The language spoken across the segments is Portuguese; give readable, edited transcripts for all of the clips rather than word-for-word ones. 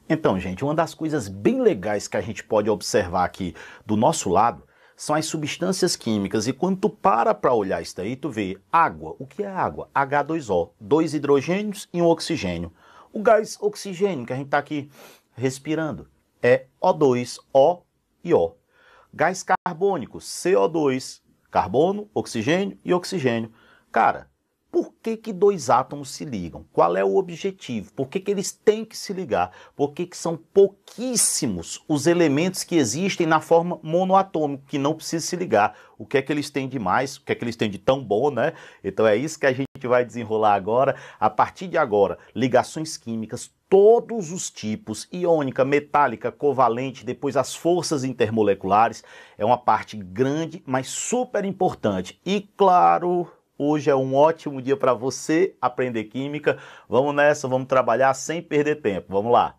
Então, gente, uma das coisas bem legais que a gente pode observar aqui do nosso lado são as substâncias químicas. E quando tu para olhar isso daí, tu vê água. O que é água? H2O, dois hidrogênios e um oxigênio. O gás oxigênio que a gente está aqui respirando é O2, O e O. Gás carbônico, CO2, carbono, oxigênio e oxigênio. Cara, por que dois átomos se ligam? Qual é o objetivo? Por que eles têm que se ligar? Por que são pouquíssimos os elementos que existem na forma monoatômica, que não precisam se ligar? O que é que eles têm de mais? O que é que eles têm de tão bom, né? Então é isso que a gente vai desenrolar agora. A partir de agora, ligações químicas, todos os tipos, iônica, metálica, covalente, depois as forças intermoleculares, é uma parte grande, mas super importante. E claro, hoje é um ótimo dia para você aprender química. Vamos nessa, vamos trabalhar sem perder tempo. Vamos lá.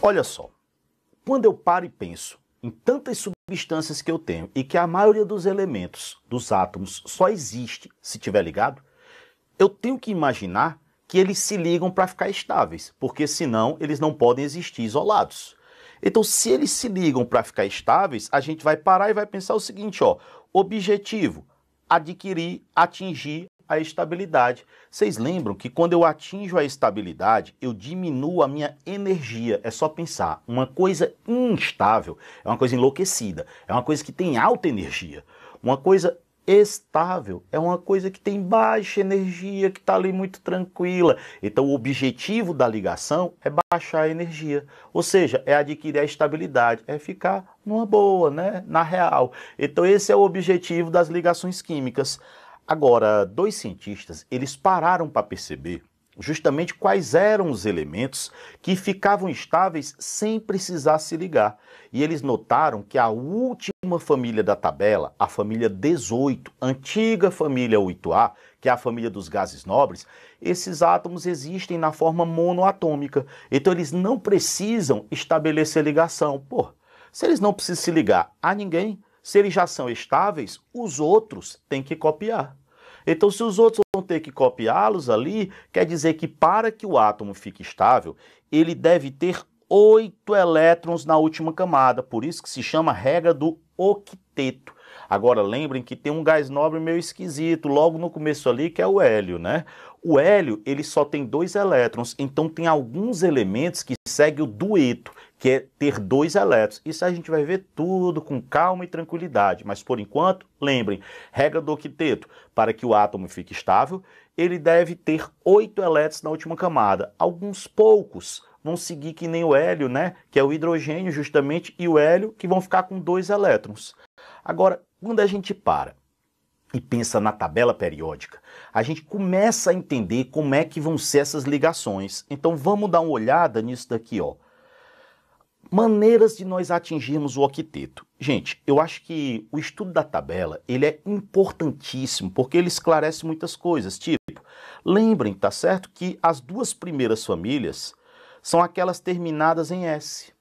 Olha só, quando eu paro e penso em tantas substâncias que eu tenho e que a maioria dos elementos, dos átomos, só existe se estiver ligado, eu tenho que imaginar que eles se ligam para ficar estáveis, porque senão eles não podem existir isolados. Então, se eles se ligam para ficar estáveis, a gente vai parar e vai pensar o seguinte, ó, objetivo, adquirir, atingir a estabilidade. Vocês lembram que quando eu atinjo a estabilidade, eu diminuo a minha energia. É só pensar, uma coisa instável é uma coisa enlouquecida, é uma coisa que tem alta energia. Uma coisa estável é uma coisa que tem baixa energia, que está ali muito tranquila. Então o objetivo da ligação é baixar a energia, ou seja, é adquirir a estabilidade, é ficar numa boa, né? Na real. Então esse é o objetivo das ligações químicas. Agora, dois cientistas, eles pararam para perceber justamente quais eram os elementos que ficavam estáveis sem precisar se ligar. E eles notaram que a última família da tabela, a família 18, antiga família 8A, que é a família dos gases nobres, esses átomos existem na forma monoatômica. Então eles não precisam estabelecer ligação. Pô, se eles não precisam se ligar a ninguém, se eles já são estáveis, os outros têm que copiar. Então, se os outros vão ter que copiá-los ali, quer dizer que para que o átomo fique estável, ele deve ter 8 elétrons na última camada. Por isso que se chama regra do octeto. Agora, lembrem que tem um gás nobre meio esquisito, logo no começo ali, que é o hélio, né? O hélio, ele só tem 2 elétrons, então tem alguns elementos que seguem o dueto, que é ter 2 elétrons. Isso a gente vai ver tudo com calma e tranquilidade, mas por enquanto, lembrem, regra do octeto, para que o átomo fique estável, ele deve ter 8 elétrons na última camada. Alguns poucos vão seguir que nem o hélio, né? Que é o hidrogênio justamente, e o hélio, que vão ficar com 2 elétrons. Agora, quando a gente para e pensa na tabela periódica, a gente começa a entender como é que vão ser essas ligações. Então vamos dar uma olhada nisso daqui, ó. Maneiras de nós atingirmos o octeto. Gente, eu acho que o estudo da tabela, ele é importantíssimo, porque ele esclarece muitas coisas, tipo, lembrem, tá certo, que as 2 primeiras famílias são aquelas terminadas em S.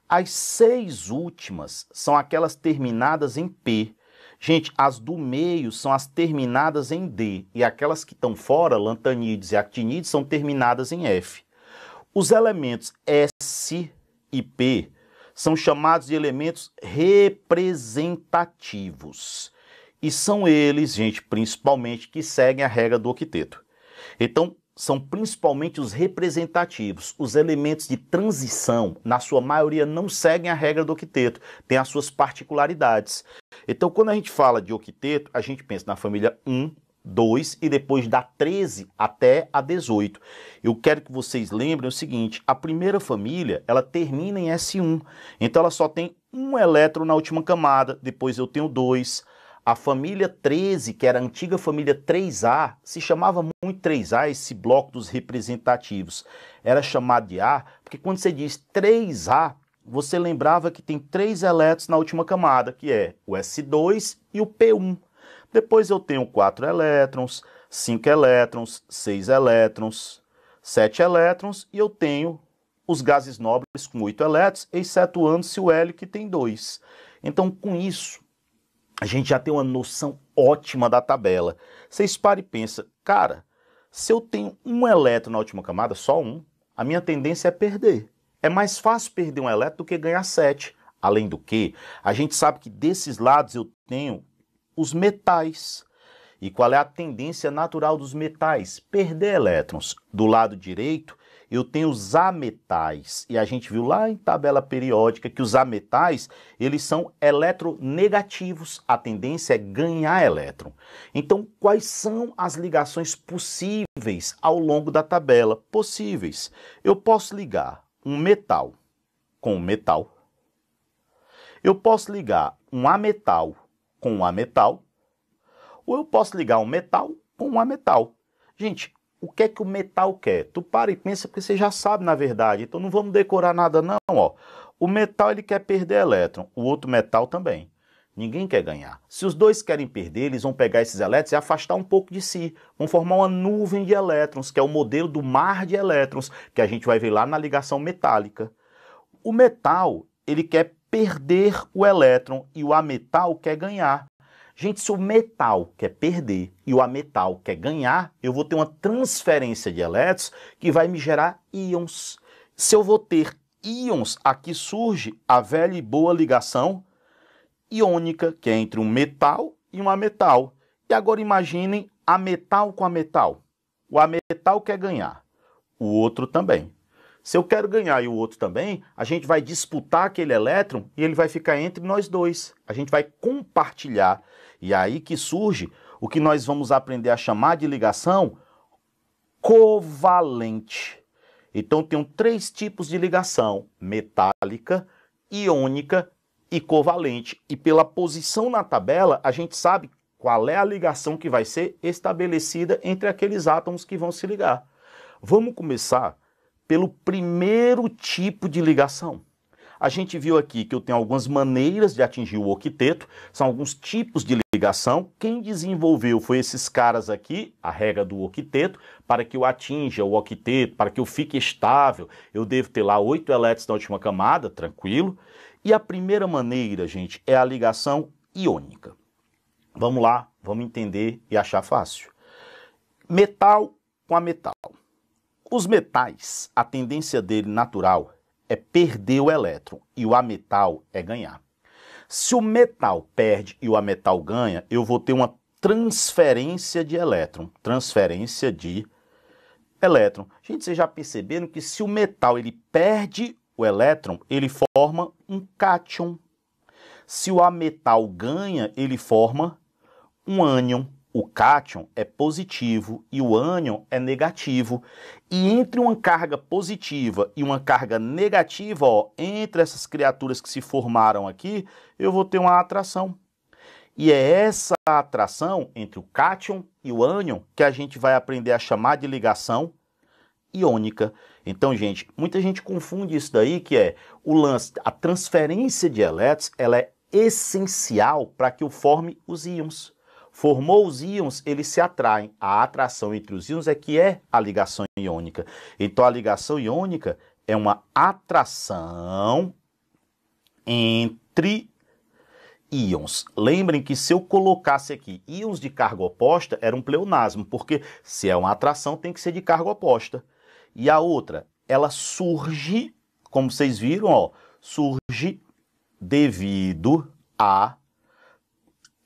As 6 últimas são aquelas terminadas em P. Gente, as do meio são as terminadas em D, e aquelas que estão fora, lantanídeos e actinídeos, são terminadas em F. Os elementos S e P são chamados de elementos representativos. E são eles, gente, principalmente, que seguem a regra do octeto. Então, são principalmente os representativos. Os elementos de transição, na sua maioria, não seguem a regra do octeto, têm as suas particularidades. Então, quando a gente fala de octeto, a gente pensa na família 1, 2 e depois da 13 até a 18. Eu quero que vocês lembrem o seguinte, a primeira família, ela termina em S1, então ela só tem um elétron na última camada, depois eu tenho 2. A família 13, que era a antiga família 3A, se chamava muito 3A, esse bloco dos representativos. Era chamado de A, porque quando você diz 3A, você lembrava que tem 3 elétrons na última camada, que é o S2 e o P1. Depois eu tenho 4 elétrons, 5 elétrons, 6 elétrons, 7 elétrons e eu tenho os gases nobres com 8 elétrons, excetuando-se o hélio que tem 2. Então, com isso, a gente já tem uma noção ótima da tabela. Vocês param e pensam, cara, se eu tenho um elétron na última camada, só um, a minha tendência é perder. É mais fácil perder um elétron do que ganhar 7. Além do que, a gente sabe que desses lados eu tenho os metais. E qual é a tendência natural dos metais? Perder elétrons. Do lado direito, eu tenho os ametais. E a gente viu lá em tabela periódica que os ametais, eles são eletronegativos. A tendência é ganhar elétron. Então, quais são as ligações possíveis ao longo da tabela? Possíveis. Eu posso ligar um metal com um metal. Eu posso ligar um ametal com um ametal. Ou eu posso ligar um metal com um ametal. Gente, o que é que o metal quer? Tu para e pensa porque você já sabe na verdade. Então não vamos decorar nada não, ó. O metal ele quer perder elétron, o outro metal também. Ninguém quer ganhar. Se os dois querem perder, eles vão pegar esses elétrons e afastar um pouco de si. Vão formar uma nuvem de elétrons, que é o modelo do mar de elétrons, que a gente vai ver lá na ligação metálica. O metal, ele quer perder o elétron e o ametal quer ganhar. Gente, se o metal quer perder e o ametal quer ganhar, eu vou ter uma transferência de elétrons que vai me gerar íons. Se eu vou ter íons, aqui surge a velha e boa ligação iônica, que é entre um metal e um ametal. E agora imaginem ametal com ametal. O ametal quer ganhar, o outro também. Se eu quero ganhar e o outro também, a gente vai disputar aquele elétron e ele vai ficar entre nós dois. A gente vai compartilhar. E é aí que surge o que nós vamos aprender a chamar de ligação covalente. Então, tem 3 tipos de ligação: metálica, iônica e covalente. E pela posição na tabela, a gente sabe qual é a ligação que vai ser estabelecida entre aqueles átomos que vão se ligar. Vamos começar pelo primeiro tipo de ligação. A gente viu aqui que eu tenho algumas maneiras de atingir o octeto, são alguns tipos de ligação. Quem desenvolveu foi esses caras aqui, a regra do octeto. Para que eu atinja o octeto, para que eu fique estável, eu devo ter lá 8 elétrons na última camada, tranquilo. E a primeira maneira, gente, é a ligação iônica. Vamos lá, vamos entender e achar fácil. Metal com a metal. Os metais, a tendência dele natural é perder o elétron e o ametal é ganhar. Se o metal perde e o ametal ganha, eu vou ter uma transferência de elétron. Transferência de elétron. Gente, vocês já perceberam que se o metal ele perde o elétron, ele forma um cátion. Se o ametal ganha, ele forma um ânion. O cátion é positivo e o ânion é negativo. E entre uma carga positiva e uma carga negativa, ó, entre essas criaturas que se formaram aqui, eu vou ter uma atração. E é essa atração entre o cátion e o ânion que a gente vai aprender a chamar de ligação iônica. Então, gente, muita gente confunde isso daí, que é o lance, a transferência de elétrons, ela é essencial para que eu forme os íons. Formou os íons, eles se atraem. A atração entre os íons é que é a ligação iônica. Então, a ligação iônica é uma atração entre íons. Lembrem que se eu colocasse aqui íons de carga oposta, era um pleonasmo, porque se é uma atração, tem que ser de carga oposta. E a outra, ela surge, como vocês viram, ó, surge devido a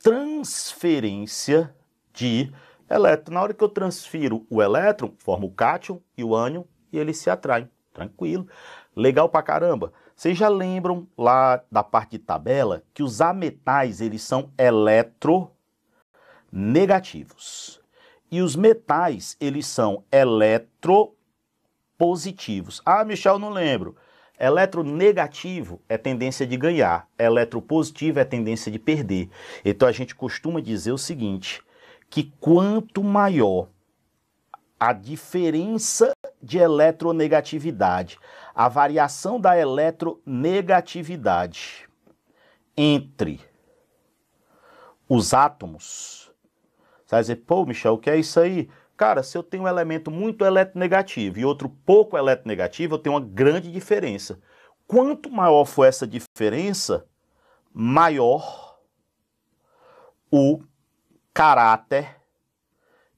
transferência de elétron. Na hora que eu transfiro o elétron, forma o cátion e o ânion e eles se atraem. Tranquilo. Legal pra caramba. Vocês já lembram lá da parte de tabela que os ametais, eles são eletronegativos. E os metais, eles são eletropositivos. Ah, Michel, não lembro. Eletronegativo é tendência de ganhar, eletropositivo é tendência de perder. Então a gente costuma dizer o seguinte, que quanto maior a diferença de eletronegatividade, a variação da eletronegatividade entre os átomos, você vai dizer, pô, Michel, o que é isso aí? Cara, se eu tenho um elemento muito eletronegativo e outro pouco eletronegativo, eu tenho uma grande diferença. Quanto maior for essa diferença, maior o caráter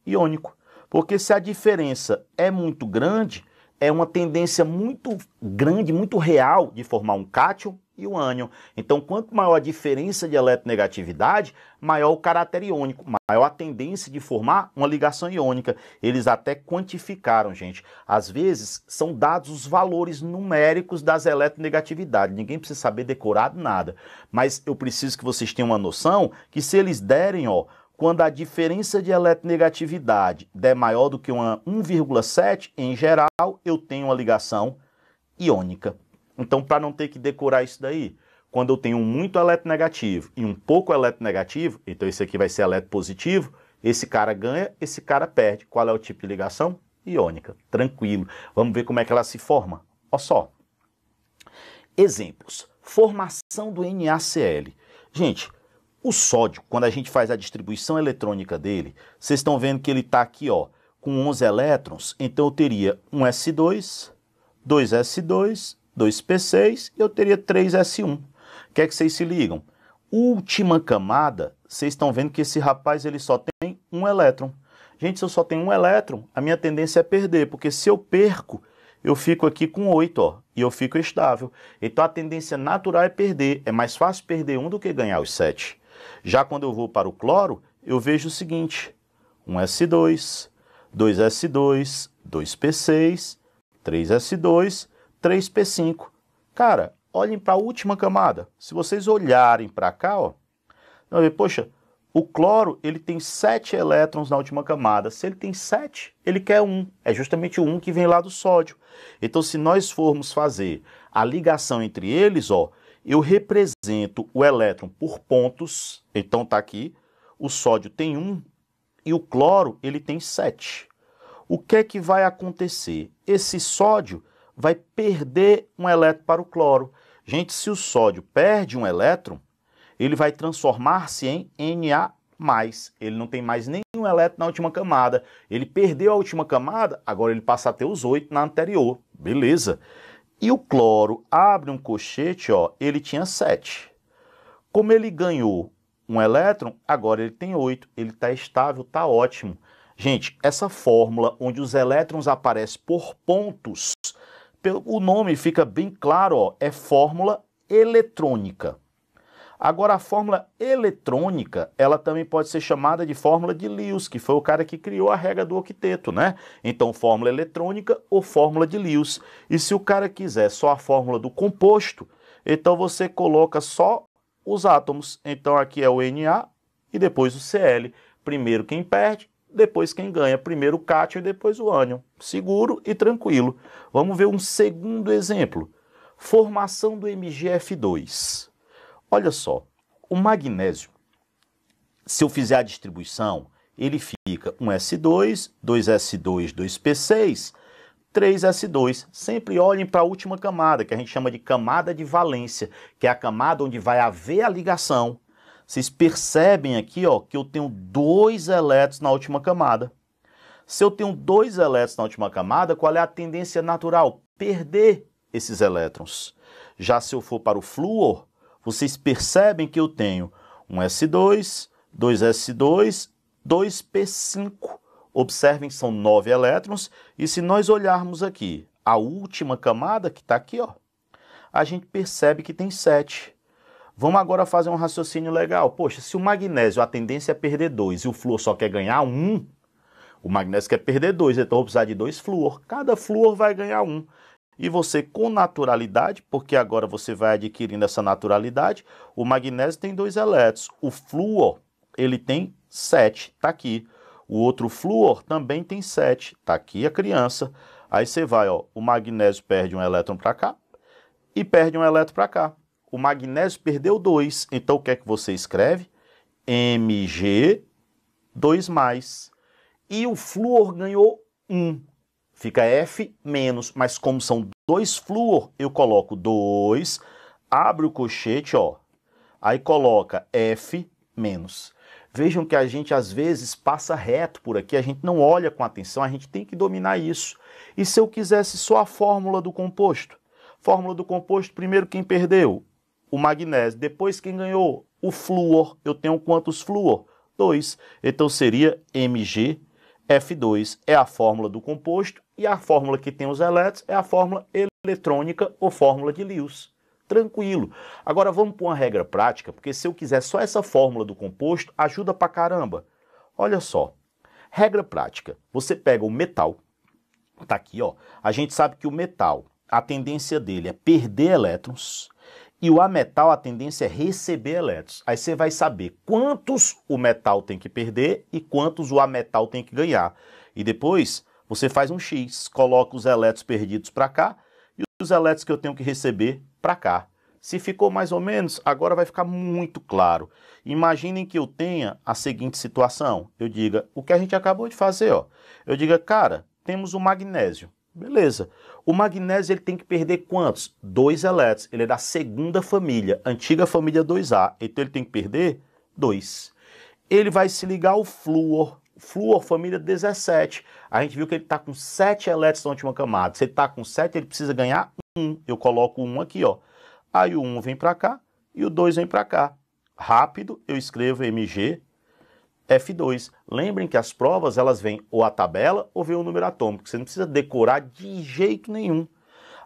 iônico. Porque se a diferença é muito grande, é uma tendência muito grande, muito real de formar um cátion e um ânion. Então, quanto maior a diferença de eletronegatividade, maior o caráter iônico, maior a tendência de formar uma ligação iônica. Eles até quantificaram, gente. Às vezes, são dados os valores numéricos das eletronegatividades. Ninguém precisa saber decorado nada. Mas eu preciso que vocês tenham uma noção que se eles derem, ó, quando a diferença de eletronegatividade der maior do que uma 1,7, em geral, eu tenho uma ligação iônica. Então, para não ter que decorar isso daí, quando eu tenho muito eletronegativo e um pouco eletronegativo, então esse aqui vai ser eletropositivo, esse cara ganha, esse cara perde. Qual é o tipo de ligação? Iônica. Tranquilo. Vamos ver como é que ela se forma. Olha só. Exemplos. Formação do NaCl. Gente, o sódio, quando a gente faz a distribuição eletrônica dele, vocês estão vendo que ele está aqui, ó, com 11 elétrons, então eu teria um S2, 2S2, 2P6 e eu teria 3S1. O que é que vocês se ligam? Última camada, vocês estão vendo que esse rapaz ele só tem um elétron. Gente, se eu só tenho um elétron, a minha tendência é perder, porque se eu perco, eu fico aqui com 8, ó, e eu fico estável. Então a tendência natural é perder. É mais fácil perder um do que ganhar os 7. Já quando eu vou para o cloro, eu vejo o seguinte: 1S2, 2S2, 2P6, 3S2, 3P5. Cara, olhem para a última camada. Se vocês olharem para cá, ó, vão ver, poxa, o cloro ele tem 7 elétrons na última camada. Se ele tem 7, ele quer 1. É justamente o 1 que vem lá do sódio. Então, se nós formos fazer a ligação entre eles, ó, eu represento o elétron por pontos. Então tá aqui, o sódio tem 1 e o cloro ele tem 7. O que é que vai acontecer? Esse sódio vai perder um elétron para o cloro. Gente, se o sódio perde um elétron, ele vai transformar-se em Na+. Ele não tem mais nenhum elétron na última camada. Ele perdeu a última camada, agora ele passa a ter os 8 na anterior. Beleza. E o cloro abre um colchete, ó, ele tinha 7. Como ele ganhou um elétron, agora ele tem 8. Ele está estável, está ótimo. Gente, essa fórmula onde os elétrons aparecem por pontos, o nome fica bem claro, ó, é fórmula eletrônica. Agora, a fórmula eletrônica, ela também pode ser chamada de fórmula de Lewis, que foi o cara que criou a regra do octeto, né? Então, fórmula eletrônica ou fórmula de Lewis. E se o cara quiser só a fórmula do composto, então você coloca só os átomos. Então, aqui é o Na e depois o Cl. Primeiro quem perde, depois quem ganha. Primeiro o cátion e depois o ânion. Seguro e tranquilo. Vamos ver um segundo exemplo. Formação do MgF2. Olha só, o magnésio, se eu fizer a distribuição, ele fica 1S2, 2S2, 2P6, 3S2. Sempre olhem para a última camada, que a gente chama de camada de valência, que é a camada onde vai haver a ligação. Vocês percebem aqui, ó, que eu tenho 2 elétrons na última camada. Se eu tenho 2 elétrons na última camada, qual é a tendência natural? Perder esses elétrons. Já se eu for para o flúor, vocês percebem que eu tenho um S2, 2S2, 2P5. Observem, são 9 elétrons. E se nós olharmos aqui, a última camada, que está aqui, ó, a gente percebe que tem 7. Vamos agora fazer um raciocínio legal. Poxa, se o magnésio, a tendência é perder 2 e o flúor só quer ganhar 1, o magnésio quer perder 2, então eu vou precisar de 2 flúor. Cada flúor vai ganhar 1. E você, com naturalidade, porque agora você vai adquirindo essa naturalidade, o magnésio tem 2 elétrons. O flúor, ele tem 7, está aqui. O outro flúor também tem 7, está aqui a criança. Aí você vai, ó, o magnésio perde um elétron para cá e perde um elétron para cá. O magnésio perdeu 2, então o que é que você escreve? Mg2+. E o flúor ganhou 1. Fica F-, mas como são 2 flúor, eu coloco 2, abre o colchete, ó, aí coloca F-. Vejam que a gente às vezes passa reto por aqui, a gente não olha com atenção, a gente tem que dominar isso. E se eu quisesse só a fórmula do composto? Fórmula do composto, primeiro quem perdeu? O magnésio. Depois quem ganhou? O flúor. Eu tenho quantos flúor? 2. Então seria MgF2 é a fórmula do composto e a fórmula que tem os elétrons é a fórmula eletrônica ou fórmula de Lewis. Tranquilo. Agora vamos para uma regra prática, porque se eu quiser só essa fórmula do composto, ajuda pra caramba. Olha só. Regra prática. Você pega o metal, tá aqui, ó. A gente sabe que o metal, a tendência dele é perder elétrons e o ametal, a tendência é receber elétrons. Aí você vai saber quantos o metal tem que perder e quantos o ametal tem que ganhar. E depois você faz um X, coloca os elétrons perdidos para cá e os elétrons que eu tenho que receber para cá. Se ficou mais ou menos, agora vai ficar muito claro. Imaginem que eu tenha a seguinte situação. Eu diga, o que a gente acabou de fazer, ó. Eu diga, cara, temos o magnésio. Beleza. O magnésio ele tem que perder quantos? 2 elétrons. Ele é da segunda família, antiga família 2A. Então ele tem que perder 2. Ele vai se ligar ao flúor. Flúor, família 17. A gente viu que ele está com 7 elétrons na última camada. Se ele está com 7, ele precisa ganhar 1. Eu coloco 1 aqui, ó. Aí o 1 vem para cá e o 2 vem para cá. Rápido, eu escrevo MgF2. Lembrem que as provas, elas vêm ou a tabela ou vem o número atômico. Você não precisa decorar de jeito nenhum.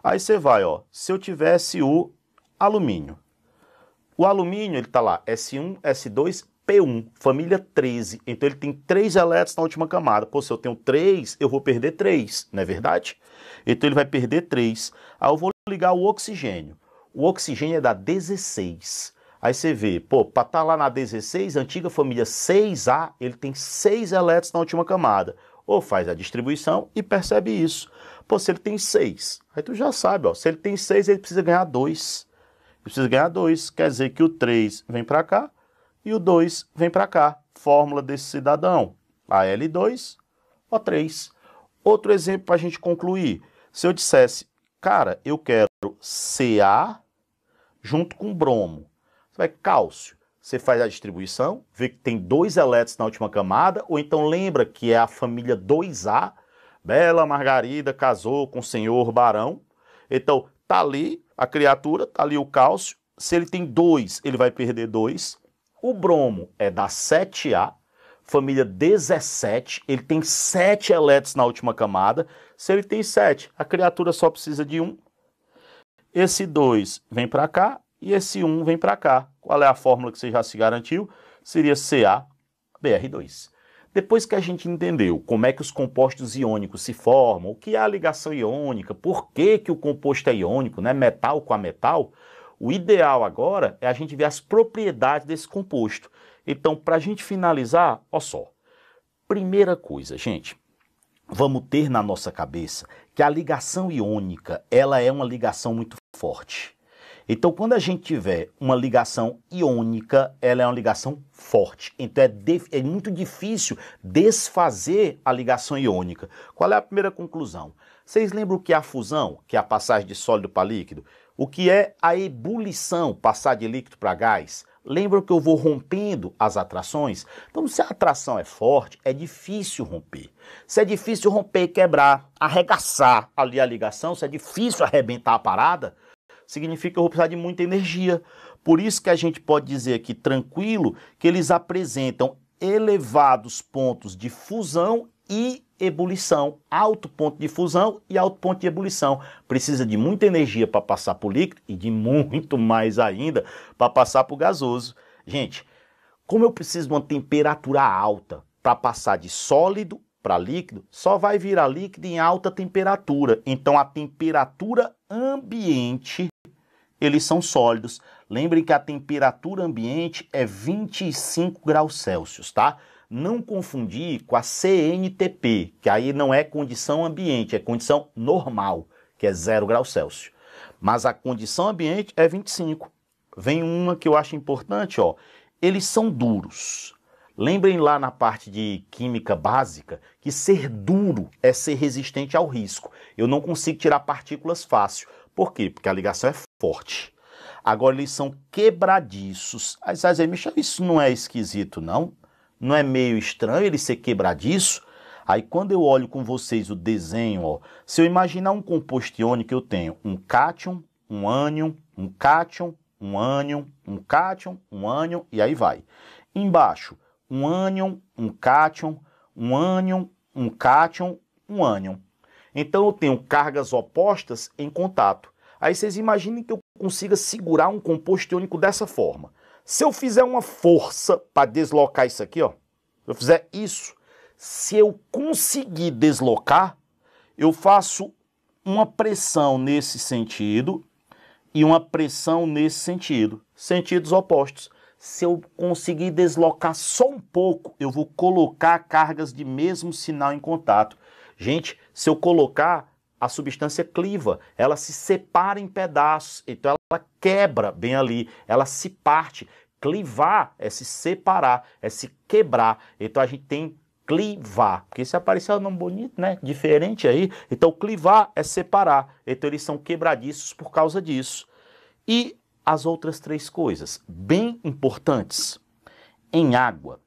Aí você vai, ó. Se eu tivesse o alumínio. O alumínio, ele tá lá, S1, S2, P1, família 13. Então ele tem 3 elétrons na última camada. Pô, se eu tenho 3, eu vou perder 3, não é verdade? Então ele vai perder 3. Aí eu vou ligar o oxigênio. O oxigênio é da 16. Aí você vê, pô, para estar lá na 16, antiga família 6A, ele tem 6 elétrons na última camada. Ou faz a distribuição e percebe isso. Pô, se ele tem 6, aí tu já sabe, ó, se ele tem 6, ele precisa ganhar 2. Ele precisa ganhar 2, quer dizer que o 3 vem para cá e o 2 vem para cá. Fórmula desse cidadão, Al2O3. Outro exemplo para a gente concluir. Se eu dissesse, cara, eu quero Ca junto com bromo. Você vai cálcio. Você faz a distribuição, vê que tem 2 elétrons na última camada, ou então lembra que é a família 2A. Bela Margarida casou com o senhor Barão. Então, tá ali a criatura, tá ali o cálcio. Se ele tem 2, ele vai perder 2. O bromo é da 7A, família 17, ele tem 7 elétrons na última camada. Se ele tem 7, a criatura só precisa de 1. Esse 2 vem para cá e esse 1 vem para cá. Qual é a fórmula que você já se garantiu? Seria CaBr2. Depois que a gente entendeu como é que os compostos iônicos se formam, o que é a ligação iônica, por que que o composto é iônico, né? Metal com a metal, o ideal agora é a gente ver as propriedades desse composto. Então, para a gente finalizar, olha só. Primeira coisa, gente, vamos ter na nossa cabeça que a ligação iônica, ela é uma ligação muito forte. Então, quando a gente tiver uma ligação iônica, ela é uma ligação forte. Então, é muito difícil desfazer a ligação iônica. Qual é a primeira conclusão? Vocês lembram o que é a fusão, que é a passagem de sólido para líquido? O que é a ebulição, passar de líquido para gás? Lembram que eu vou rompendo as atrações? Então, se a atração é forte, é difícil romper. Se é difícil romper e quebrar, arregaçar ali a ligação, se é difícil arrebentar a parada, significa que eu vou precisar de muita energia. Por isso que a gente pode dizer aqui, tranquilo, que eles apresentam elevados pontos de fusão e ebulição. Alto ponto de fusão e alto ponto de ebulição. Precisa de muita energia para passar para o líquido e de muito mais ainda para passar para o gasoso. Gente, como eu preciso de uma temperatura alta para passar de sólido para líquido, só vai virar líquido em alta temperatura. Então, a temperatura ambiente, eles são sólidos. Lembrem que a temperatura ambiente é 25 graus Celsius, tá? Não confundir com a CNTP, que aí não é condição ambiente, é condição normal, que é 0 graus Celsius. Mas a condição ambiente é 25. Vem uma que eu acho importante, ó. Eles são duros. Lembrem lá na parte de química básica que ser duro é ser resistente ao risco. Eu não consigo tirar partículas fácil. Por quê? Porque a ligação é forte. Agora eles são quebradiços. Aí você vai dizer, Michel, isso não é esquisito, não? Não é meio estranho ele ser quebradiço? Aí quando eu olho com vocês o desenho, ó, se eu imaginar um composto iônico, eu tenho um cátion, um ânion, um cátion, um ânion, um cátion, um ânion, e aí vai. Embaixo, um ânion, um cátion, um ânion, um cátion, um ânion. Então eu tenho cargas opostas em contato. Aí vocês imaginem que eu consiga segurar um composto iônico dessa forma. Se eu fizer uma força para deslocar isso aqui, ó, se eu fizer isso, se eu conseguir deslocar, eu faço uma pressão nesse sentido e uma pressão nesse sentido, sentidos opostos. Se eu conseguir deslocar só um pouco, eu vou colocar cargas de mesmo sinal em contato. Gente, se eu colocar, a substância cliva, ela se separa em pedaços, então ela quebra bem ali, ela se parte. Clivar é se separar, é se quebrar. Então a gente tem clivar, porque se aparecer um nome bonito, né? Diferente aí. Então clivar é separar. Então eles são quebradiços por causa disso. E as outras três coisas, bem importantes. Em água,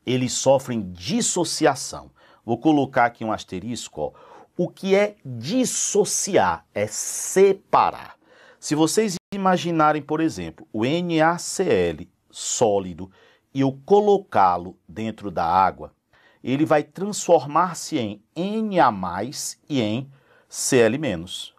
eles sofrem dissociação. Vou colocar aqui um asterisco, ó. O que é dissociar? É separar. Se vocês imaginarem, por exemplo, o NaCl sólido e eu colocá-lo dentro da água, ele vai transformar-se em Na+ e em Cl-.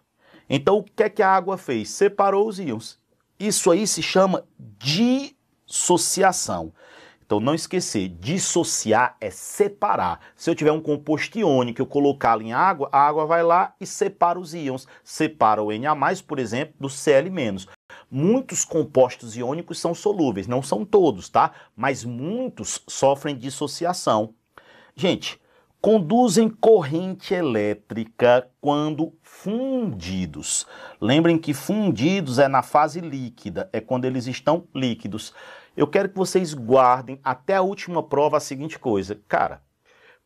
Então, o que é que a água fez? Separou os íons. Isso aí se chama dissociação. Então, não esquecer, dissociar é separar. Se eu tiver um composto iônico e eu colocá-lo em água, a água vai lá e separa os íons. Separa o Na+, por exemplo, do Cl-. Muitos compostos iônicos são solúveis, não são todos, tá? Mas muitos sofrem dissociação. Gente, conduzem corrente elétrica quando fundidos. Lembrem que fundidos é na fase líquida, é quando eles estão líquidos. Eu quero que vocês guardem até a última prova a seguinte coisa. Cara,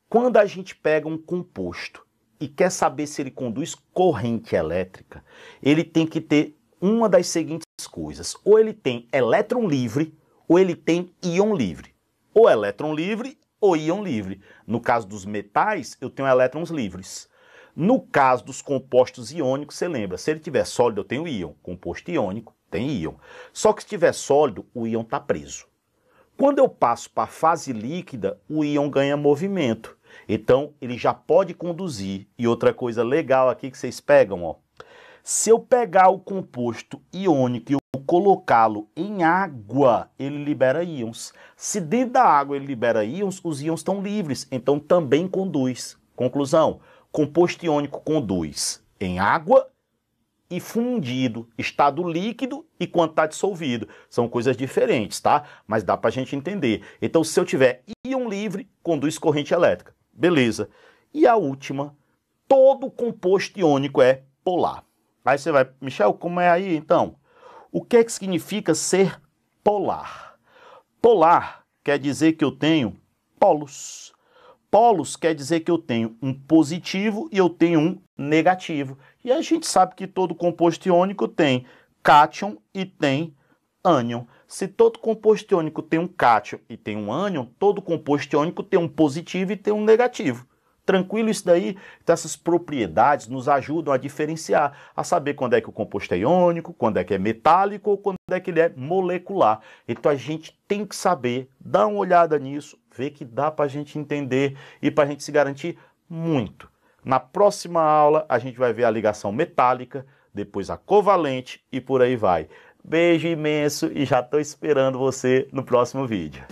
quando a gente pega um composto e quer saber se ele conduz corrente elétrica, ele tem que ter uma das seguintes coisas. Ou ele tem elétron livre, ou ele tem íon livre. Ou elétron livre, ou íon livre. No caso dos metais, eu tenho elétrons livres. No caso dos compostos iônicos, você lembra, se ele tiver sólido, eu tenho íon. Composto iônico tem íon. Só que se tiver sólido, o íon está preso. Quando eu passo para a fase líquida, o íon ganha movimento. Então, ele já pode conduzir. E outra coisa legal aqui que vocês pegam, ó. Se eu pegar o composto iônico e eu colocá-lo em água, ele libera íons. Se dentro da água ele libera íons, os íons estão livres, então também conduz. Conclusão, composto iônico conduz em água e fundido, estado líquido e quando está dissolvido. São coisas diferentes, tá? Mas dá para a gente entender. Então, se eu tiver íon livre, conduz corrente elétrica. Beleza. E a última, todo composto iônico é polar. Aí você vai, Michel, como é aí então? O que é que significa ser polar? Polar quer dizer que eu tenho polos. Polos quer dizer que eu tenho um positivo e eu tenho um negativo. E a gente sabe que todo composto iônico tem cátion e tem ânion. Se todo composto iônico tem um cátion e tem um ânion, todo composto iônico tem um positivo e tem um negativo. Tranquilo isso daí? Então essas propriedades nos ajudam a diferenciar, a saber quando é que o composto é iônico, quando é que é metálico ou quando é que ele é molecular. Então a gente tem que saber, dar uma olhada nisso, ver que dá para a gente entender e para a gente se garantir muito. Na próxima aula a gente vai ver a ligação metálica, depois a covalente e por aí vai. Beijo imenso e já estou esperando você no próximo vídeo.